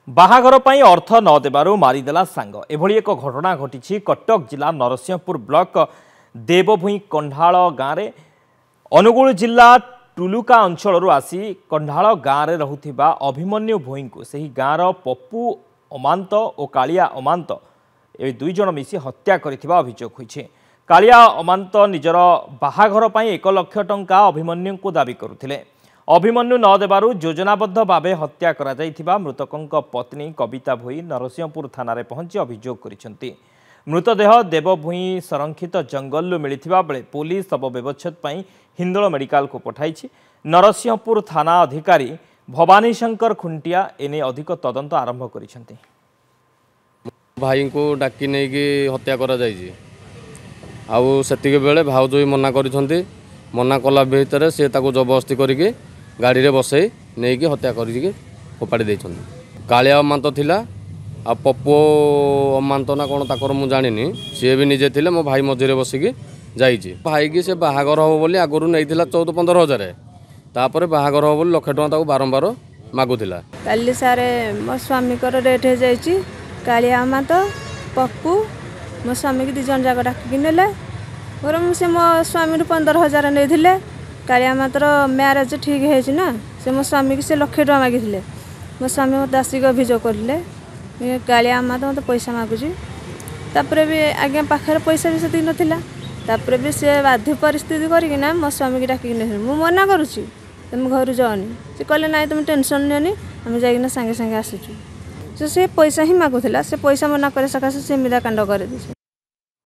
बाहाघर पाई अर्थ न देबारु मारिदेला सांग एभली एक घटना घटी कटक जिला नरसिंहपुर ब्लॉक देवभूई कंढाल गाँव में अनुगुल जिला टुलुका अंचल आसी कंढाल गाँव में रहुथिबा अभिमन्यु भोई को सही गाँवर पप्पू अमांत और कालिया अमांत ए दुई जन मिसी हत्या करिथिबा अभियोग होइछे। कालिया अमांत निजर बाहाघर पाई 1 लाख टंका अभिमन्यु को दाबी करुथिले। अभिमन्यु न देबारु योजनाबद्ध भावे हत्या करा जाइथिबा मृतकंक पत्नी कविता भोई नरसिंहपुर थाना रे पहुंची अभियोग करिसेंती। मृतदेह देवभूई संरक्षित जंगलु मिलिथिबा बेले पुलिस शव व्यवच्छेद पई हिंदोल मेडिकल को पठाइछि। नरसिंहपुर थाना अधिकारी भवानी शंकर खुंटिया एने अधिक तदंत आरंभ करिसेंती। भाई को डाकी नहीं कि हत्या करा जाइछि आउ सेतिके बेले भाउज भी मना करिसेंती। मना कला भितर से ताको जबरदस्ती करके गाड़ी रे बसई नहीं कि हत्या करके फोपाड़ी देइछंती। कालिया अमांत थिला आ पप्पू अमांत ना कौन ताकर मु जानिनी सी भी निजे थिले मो भाई मझे बसिकी जाइछि। भाई की से बाहागर हो बोली आगुरु नैथिला 14-15 हजार तापर बाहागर हो बोली 1 लाख टका ताको बारंबार मागुथिला। काली सारे मो स्वामी को रेट हो जाइछि। कालिया अमांत पप्पू मो स्वामी की 2 जन जाक डाकी नेले बरम से मो स्वामी 15,000 नहीं। कालिया मात्र मैरेज ठीक है ना से मो स्वामी की से 1 लाख टका मागिले। मो स्वामी मत आसिक अभियोग करले कालिया मात मत पैसा मागुची तापर भी आगे पाखे पैसा भी से नाला तापर भी से बाध्य परिस्थिति करना मो स्वामी की डाकी मु मना करुच्ची तुम घर जाओनी से कहले ना तुम टेंशन नियोनी आम जाइना सागे सागे आसुचु से पैसा ही मागुला से पैसा मना करे सकाशे से मिला कांड कर